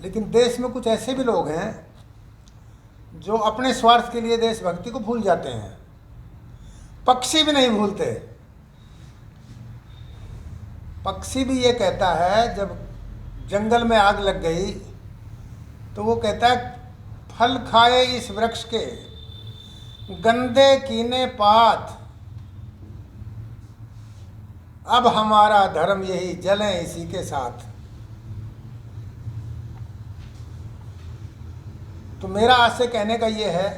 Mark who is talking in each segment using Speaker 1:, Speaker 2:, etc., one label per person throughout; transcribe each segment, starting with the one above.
Speaker 1: लेकिन देश में कुछ ऐसे भी लोग हैं जो अपने स्वार्थ के लिए देशभक्ति को भूल जाते हैं, पक्षी भी नहीं भूलते। पक्षी भी ये कहता है, जब जंगल में आग लग गई तो वो कहता है फल खाए इस वृक्ष के गंदे कीने पात, अब हमारा धर्म यही जले इसी के साथ। तो मेरा आज से कहने का ये है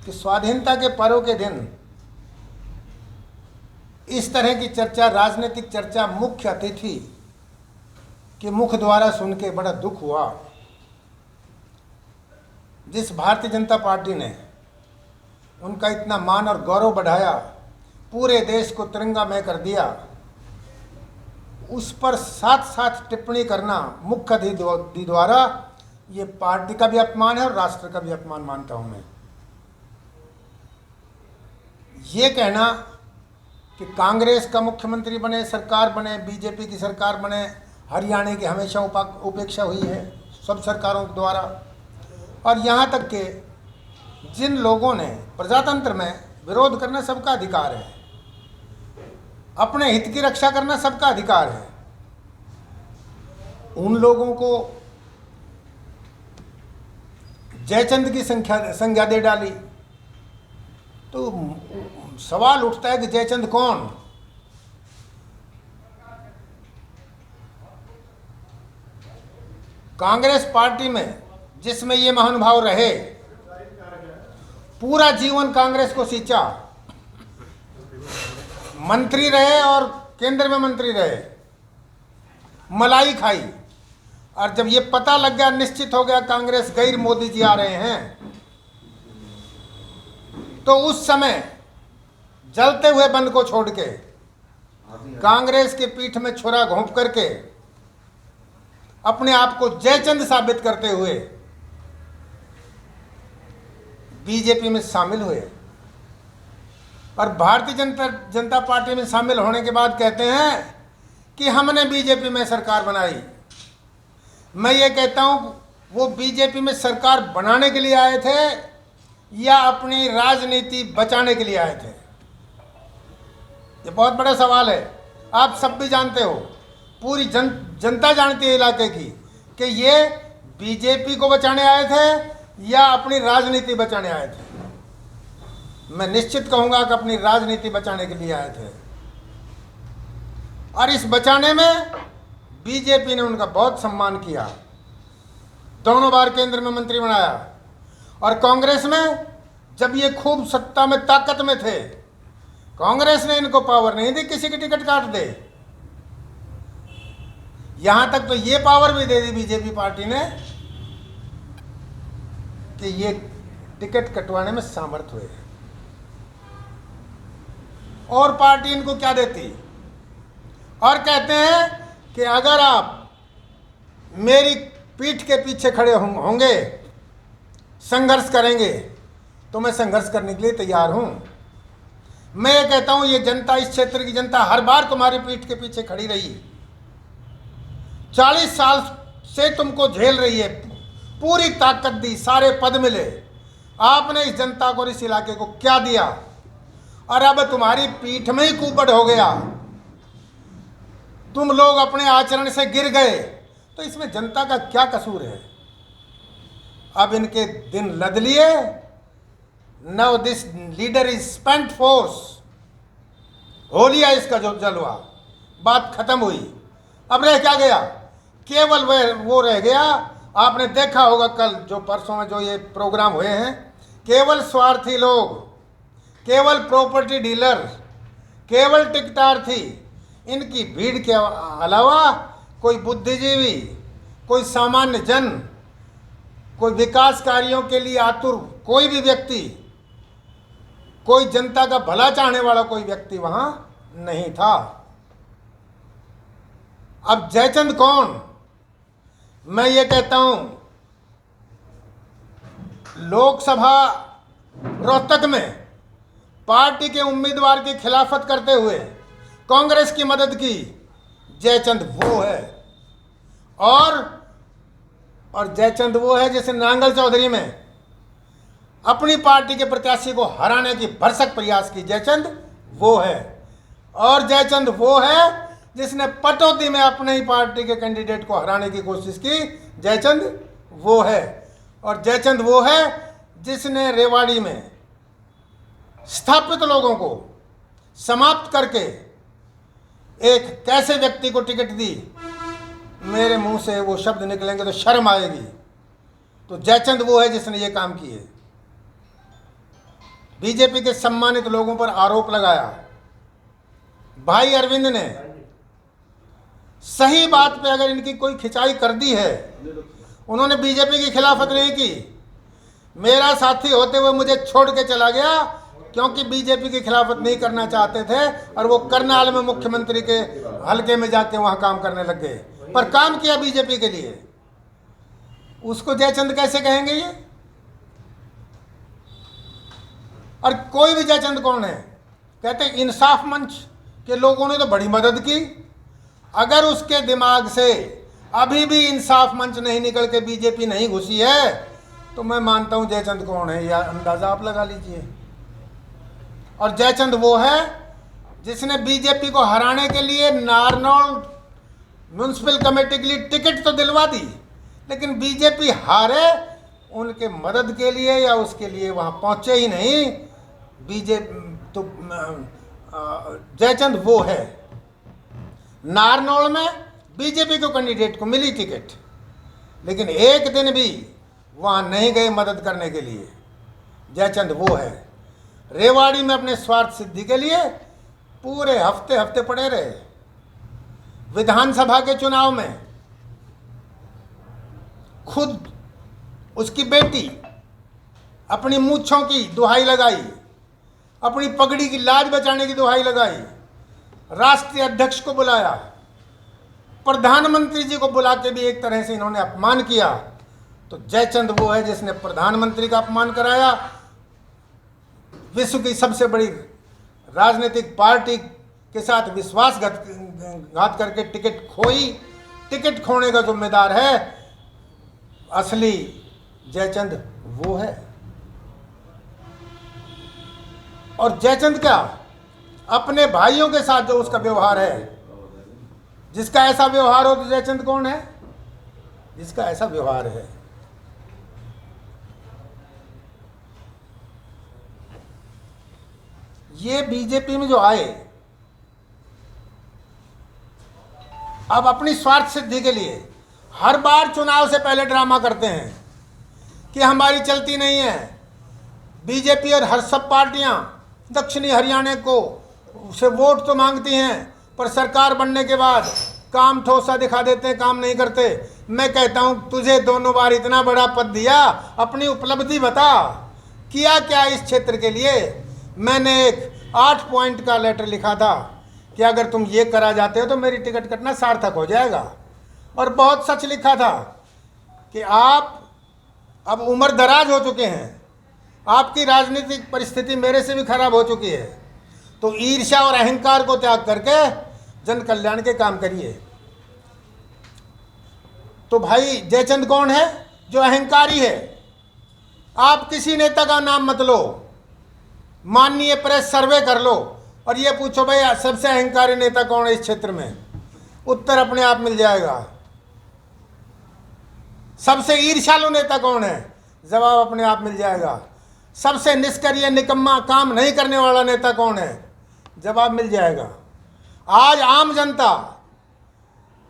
Speaker 1: कि स्वाधीनता के पर्व के दिन इस तरह की चर्चा, राजनीतिक चर्चा, मुख्य अतिथि के मुख द्वारा सुन के बड़ा दुख हुआ। जिस भारतीय जनता पार्टी ने उनका इतना मान और गौरव बढ़ाया, पूरे देश को तिरंगामय कर दिया, उस पर साथ साथ टिप्पणी करना मुख्य अतिथि द्वारा, ये पार्टी का भी अपमान है और राष्ट्र का भी अपमान मानता हूं मैं। ये कहना कि कांग्रेस का मुख्यमंत्री बने, सरकार बने, बीजेपी की सरकार बने, हरियाणा की हमेशा उपेक्षा हुई है सब सरकारों द्वारा, और यहाँ तक कि जिन लोगों ने प्रजातंत्र में विरोध करना सबका अधिकार है, अपने हित की रक्षा करना सबका अधिकार है, उन लोगों को जयचंद की संज्ञा दे डाली। तो सवाल उठता है कि जयचंद कौन? कांग्रेस पार्टी में जिसमें ये महानुभाव रहे, पूरा जीवन कांग्रेस को सींचा, मंत्री रहे और केंद्र में मंत्री रहे, मलाई खाई, और जब ये पता लग गया, निश्चित हो गया कांग्रेस गैर मोदी जी आ रहे हैं, तो उस समय जलते हुए बंद को छोड़ के कांग्रेस के पीठ में छुरा घोंप करके अपने आप को जयचंद साबित करते हुए बीजेपी में शामिल हुए, और भारतीय जनता पार्टी में शामिल होने के बाद कहते हैं कि हमने बीजेपी में सरकार बनाई। मैं ये कहता हूं, वो बीजेपी में सरकार बनाने के लिए आए थे या अपनी राजनीति बचाने के लिए आए थे? ये बहुत बड़ा सवाल है। आप सब भी जानते हो, पूरी जनता जानती है इलाके की, कि ये बीजेपी को बचाने आए थे या अपनी राजनीति बचाने आए थे। मैं निश्चित कहूंगा कि अपनी राजनीति बचाने के लिए आए थे, और इस बचाने में बीजेपी ने उनका बहुत सम्मान किया, दोनों बार केंद्र में मंत्री बनाया। और कांग्रेस में जब ये खूब सत्ता में ताकत में थे, कांग्रेस ने इनको पावर नहीं दी किसी की टिकट काट दे। यहां तक तो ये पावर भी दे दी बीजेपी पार्टी ने कि ये टिकट कटवाने में सामर्थ्य हुए, और पार्टी इनको क्या देती? और कहते हैं कि अगर आप मेरी पीठ के पीछे खड़े होंगे, संघर्ष करेंगे, तो मैं संघर्ष करने के लिए तैयार हूं। मैं ये कहता हूं, ये जनता, इस क्षेत्र की जनता हर बार तुम्हारी पीठ के पीछे खड़ी रही, 40 साल से तुमको झेल रही है, पूरी ताकत दी, सारे पद मिले, आपने इस जनता को, इस इलाके को क्या दिया? और अब तुम्हारी पीठ में ही कुपड़ हो गया, तुम लोग अपने आचरण से गिर गए, तो इसमें जनता का क्या कसूर है? अब इनके दिन लद लिए। Now this leader is spent force, हो लिया इसका जो जलवा, बात खत्म हुई। अब रह क्या गया? केवल वो रह गया, आपने देखा होगा कल जो परसों में जो ये प्रोग्राम हुए हैं, केवल स्वार्थी लोग, केवल प्रॉपर्टी डीलर, केवल टिकटार्थी, इनकी भीड़ के अलावा कोई बुद्धिजीवी, कोई सामान्य जन, कोई विकास कार्यों के लिए आतुर कोई भी व्यक्ति, कोई जनता का भला चाहने वाला कोई व्यक्ति वहां नहीं था। अब जयचंद कौन? मैं ये कहता हूं, लोकसभा रोहतक में पार्टी के उम्मीदवार की खिलाफत करते हुए कांग्रेस की मदद की जयचंद वो है। और और जयचंद वो है जिसने नांगल चौधरी में अपनी पार्टी के प्रत्याशी को हराने की भरसक प्रयास की। जयचंद वो है। और जयचंद वो है जिसने पटौदी में अपने ही पार्टी के कैंडिडेट को हराने की कोशिश की। जयचंद वो है। और जयचंद वो है जिसने रेवाड़ी में स्थापित लोगों को समाप्त करके एक कैसे व्यक्ति को टिकट दी, मेरे मुंह से वो शब्द निकलेंगे तो शर्म आएगी। तो जयचंद वो है जिसने ये काम किए। बीजेपी के सम्मानित लोगों पर आरोप लगाया। भाई अरविंद ने सही बात पे अगर इनकी कोई खिंचाई कर दी है, उन्होंने बीजेपी की खिलाफत नहीं की। मेरा साथी होते हुए मुझे छोड़ के चला गया क्योंकि बीजेपी की खिलाफत नहीं करना चाहते थे और वो करनाल में मुख्यमंत्री के हलके में जाके वहां काम करने लग गए, पर काम किया बीजेपी के लिए। उसको जयचंद कैसे कहेंगे ये? और कोई भी जयचंद कौन है? कहते इंसाफ मंच के लोगों ने तो बड़ी मदद की। अगर उसके दिमाग से अभी भी इंसाफ मंच नहीं निकल के बीजेपी नहीं घुसी है तो मैं मानता हूं जयचंद कौन है या अंदाजा आप लगा लीजिए। और जयचंद वो है जिसने बीजेपी को हराने के लिए नारनौल म्यूनसिपल कमेटी के लिए टिकट तो दिलवा दी, लेकिन बीजेपी हारे उनके मदद के लिए या उसके लिए वहां पहुंचे ही नहीं। बीजेपी तो जयचंद वो है। नारनौल में बीजेपी को कैंडिडेट को मिली टिकट, लेकिन एक दिन भी वहां नहीं गए मदद करने के लिए। जयचंद वो है। रेवाड़ी में अपने स्वार्थ सिद्धि के लिए पूरे हफ्ते हफ्ते पड़े रहे। विधानसभा के चुनाव में खुद उसकी बेटी अपनी मूंछों की दुहाई लगाई, अपनी पगड़ी की लाज बचाने की दुहाई लगाई, राष्ट्रीय अध्यक्ष को बुलाया, प्रधानमंत्री जी को बुला के भी एक तरह से इन्होंने अपमान किया। तो जयचंद वो है जिसने प्रधानमंत्री का अपमान कराया। विश्व की सबसे बड़ी राजनीतिक पार्टी के साथ विश्वासघात करके टिकट खोई। टिकट खोने का जिम्मेदार है असली जयचंद वो है। और जयचंद क्या, अपने भाइयों के साथ जो उसका व्यवहार है, जिसका ऐसा व्यवहार हो तो जयचंद कौन है? जिसका ऐसा व्यवहार है। ये बीजेपी में जो आए, अब अपनी स्वार्थ सिद्धि के लिए हर बार चुनाव से पहले ड्रामा करते हैं कि हमारी चलती नहीं है। बीजेपी और हर सब पार्टियां दक्षिणी हरियाणा को से वोट तो मांगती हैं, पर सरकार बनने के बाद काम ठोसा दिखा देते हैं, काम नहीं करते। मैं कहता हूं तुझे दोनों बार इतना बड़ा पद दिया, अपनी उपलब्धि बता, किया क्या इस क्षेत्र के लिए। मैंने एक 8 पॉइंट का लेटर लिखा था कि अगर तुम ये करा जाते हो तो मेरी टिकट कटना सार्थक हो जाएगा। और बहुत सच लिखा था कि आप अब उम्र दराज हो चुके हैं, आपकी राजनीतिक परिस्थिति मेरे से भी खराब हो चुकी है, तो ईर्ष्या और अहंकार को त्याग करके जन कल्याण के काम करिए। तो भाई जयचंद कौन है? जो अहंकारी है। आप किसी नेता का नाम मत लो, माननीय प्रेस सर्वे कर लो और ये पूछो भाई सबसे अहंकारी नेता कौन है इस क्षेत्र में, उत्तर अपने आप मिल जाएगा। सबसे ईर्ष्यालु नेता कौन है, जवाब अपने आप मिल जाएगा। सबसे निष्क्रिय निकम्मा काम नहीं करने वाला नेता कौन है, जवाब मिल जाएगा। आज आम जनता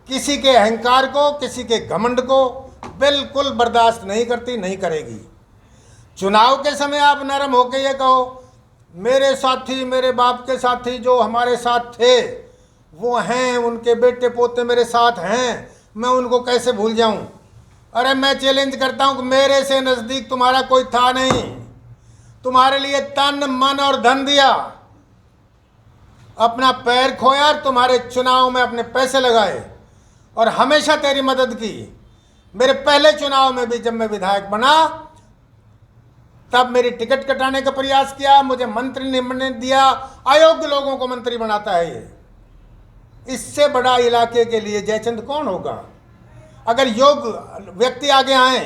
Speaker 1: किसी के अहंकार को, किसी के घमंड को बिल्कुल बर्दाश्त नहीं करती, नहीं करेगी। चुनाव के समय आप नरम होकर ये कहो मेरे साथी, मेरे बाप के साथी जो हमारे साथ थे वो हैं, उनके बेटे पोते मेरे साथ हैं, मैं उनको कैसे भूल जाऊं। अरे मैं चैलेंज करता हूं कि मेरे से नज़दीक तुम्हारा कोई था नहीं, तुम्हारे लिए तन मन और धन दिया, अपना पैर खोया और तुम्हारे चुनाव में अपने पैसे लगाए और हमेशा तेरी मदद की। मेरे पहले चुनाव में भी जब मैं विधायक बना तब मेरी टिकट कटाने का प्रयास किया, मुझे मंत्री ने दिया, अयोग्य लोगों को मंत्री बनाता है ये। इससे बड़ा इलाके के लिए जयचंद कौन होगा? अगर योग्य व्यक्ति आगे आए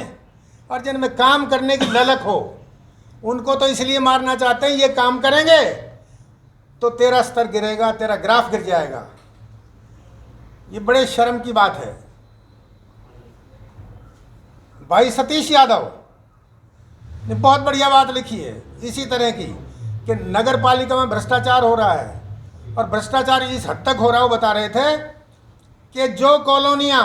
Speaker 1: और जिनमें काम करने की ललक हो, उनको तो इसलिए मारना चाहते हैं, ये काम करेंगे तो तेरा स्तर गिरेगा, तेरा ग्राफ गिर जाएगा। ये बड़े शर्म की बात है। भाई सतीश यादव ने बहुत बढ़िया बात लिखी है इसी तरह की कि नगर पालिका में भ्रष्टाचार हो रहा है, और भ्रष्टाचार इस हद तक हो रहा है। वो बता रहे थे कि जो कॉलोनियाँ,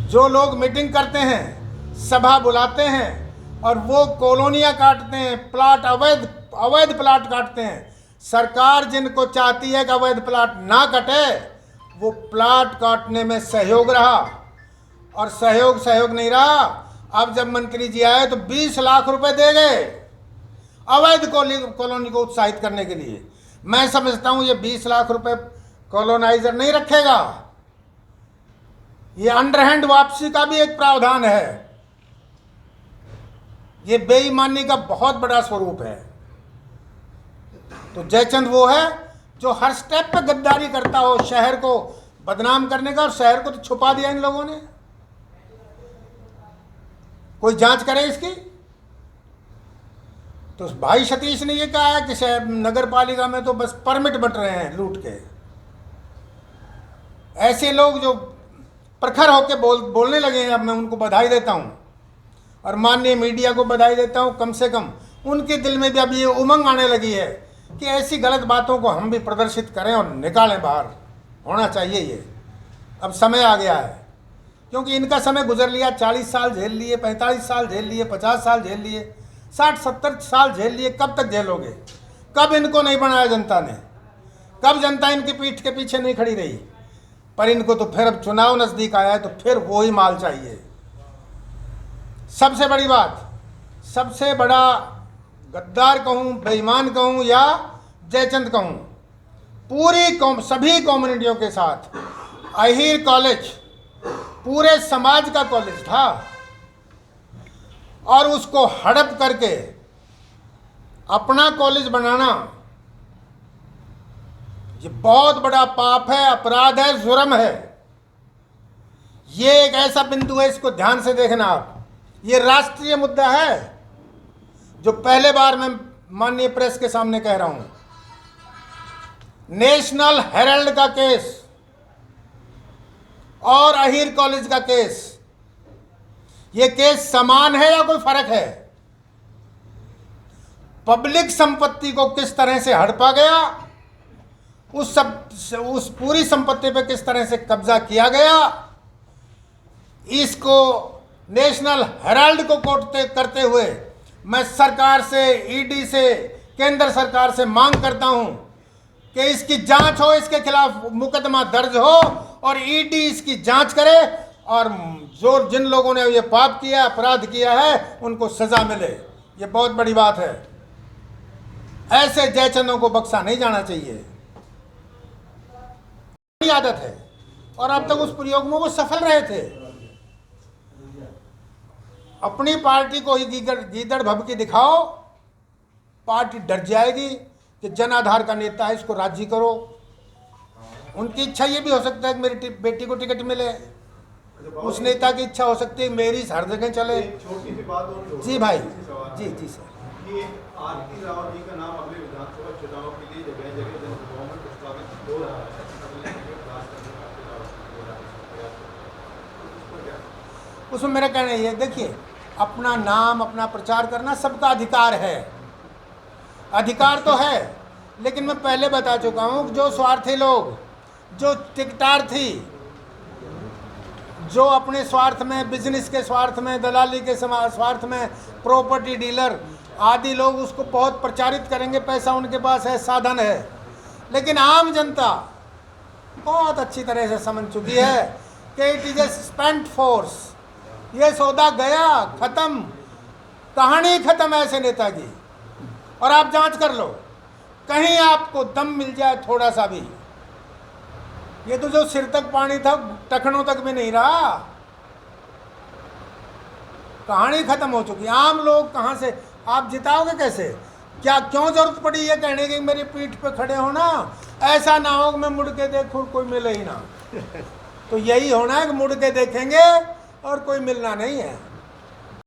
Speaker 1: जो लोग मीटिंग करते हैं, सभा बुलाते हैं और वो कॉलोनियाँ काटते हैं, प्लाट अवैध प्लाट काटते हैं, सरकार जिनको चाहती है कि अवैध प्लाट ना कटे, वो प्लाट काटने में सहयोग रहा, और सहयोग नहीं रहा। अब जब मंत्री जी आए तो 20 लाख रुपए दे गए अवैध कॉलोनी को उत्साहित करने के लिए। मैं समझता हूं ये 20 लाख रुपए कॉलोनाइजर नहीं रखेगा, ये अंडरहैंड वापसी का भी एक प्रावधान है। ये बेईमानी का बहुत बड़ा स्वरूप है। तो जयचंद वो है जो हर स्टेप पे गद्दारी करता हो, शहर को बदनाम करने का, और शहर को तो छुपा दिया इन लोगों ने। कोई जांच करे इसकी। तो भाई सतीश ने ये कहा है कि शहर नगर पालिका में तो बस परमिट बंट रहे हैं लूट के। ऐसे लोग जो प्रखर होकर बोलने लगे हैं, अब मैं उनको बधाई देता हूं, और माननीय मीडिया को बधाई देता हूं। कम से कम उनके दिल में भी अब ये उमंग आने लगी है कि ऐसी गलत बातों को हम भी प्रदर्शित करें और निकालें बाहर। होना चाहिए ये, अब समय आ गया है, क्योंकि इनका समय गुजर लिया। 40 साल झेल लिए, 45 साल झेल लिए, 50 साल झेल लिए, 60-70 साल झेल लिए। कब तक झेलोगे? कब इनको नहीं बनाया जनता ने? कब जनता इनकी पीठ के पीछे नहीं खड़ी रही? पर इनको तो फिर अब चुनाव नजदीक आया है तो फिर वो ही माल चाहिए। सबसे बड़ी बात, सबसे बड़ा गद्दार कहूं, बेईमान कहूं या जयचंद कहूं, पूरी सभी कम्युनिटियों के साथ अहीर कॉलेज पूरे समाज का कॉलेज था, और उसको हड़प करके अपना कॉलेज बनाना ये बहुत बड़ा पाप है, अपराध है, जुर्म है। ये एक ऐसा बिंदु है, इसको ध्यान से देखना आप। ये राष्ट्रीय मुद्दा है, जो पहले बार मैं माननीय प्रेस के सामने कह रहा हूं। नेशनल हेराल्ड का केस और अहीर कॉलेज का केस, ये केस समान है या कोई फर्क है? पब्लिक संपत्ति को किस तरह से हड़पा गया, उस पूरी संपत्ति पे किस तरह से कब्जा किया गया, इसको नेशनल हेराल्ड को कोट करते हुए मैं सरकार से, ईडी से, केंद्र सरकार से मांग करता हूं कि इसकी जांच हो, इसके खिलाफ मुकदमा दर्ज हो और ईडी इसकी जांच करे, और जो जिन लोगों ने ये पाप किया, अपराध किया है, उनको सजा मिले। ये बहुत बड़ी बात है। ऐसे जयचंदों को बख्शा नहीं जाना चाहिए। आदत है, और अब तक उस प्रयोग में वो सफल रहे थे। अपनी पार्टी को ही गीदड़ भभकी दिखाओ, पार्टी डर जाएगी कि जन आधार का नेता है, इसको राजी करो। उनकी इच्छा ये भी हो सकता है कि मेरी बेटी को टिकट मिले, उस नेता की इच्छा हो सकती है मेरी हर जगह चले।
Speaker 2: छोटी सी बात और
Speaker 1: जी भाई, जी सर।
Speaker 2: कि आरती रावत जी का नाम अगले विधानसभा चुनाव के लिए जगह जगह जनसभाओं में प्रस्तावित हो रहा है।
Speaker 1: उसमें मेरा कहना ये है, देखिए, अपना नाम, अपना प्रचार करना सबका अधिकार है, अधिकार तो है, लेकिन मैं पहले बता चुका हूँ, जो स्वार्थी लोग, जो टिकटार्थी, जो अपने स्वार्थ में, बिजनेस के स्वार्थ में, दलाली के स्वार्थ में, प्रॉपर्टी डीलर आदि लोग उसको बहुत प्रचारित करेंगे, पैसा उनके पास है, साधन है। लेकिन आम जनता बहुत अच्छी तरह से समझ चुकी है कि it is a spent force. ये सौदा गया, खत्म, कहानी खत्म है ऐसे नेता की। और आप जांच कर लो, कहीं आपको दम मिल जाए थोड़ा सा भी, ये तो जो सिर तक पानी था टखनों तक भी नहीं रहा, कहानी खत्म हो चुकी। आम लोग कहां से आप जिताओगे? कैसे? क्या क्यों जरूरत पड़ी ये कहने की मेरी पीठ पे खड़े हो ना, ऐसा ना हो मैं मुड़ के देखूं कोई मिले ही ना। तो यही होना है कि मुड़ के देखेंगे और कोई मिलना नहीं है।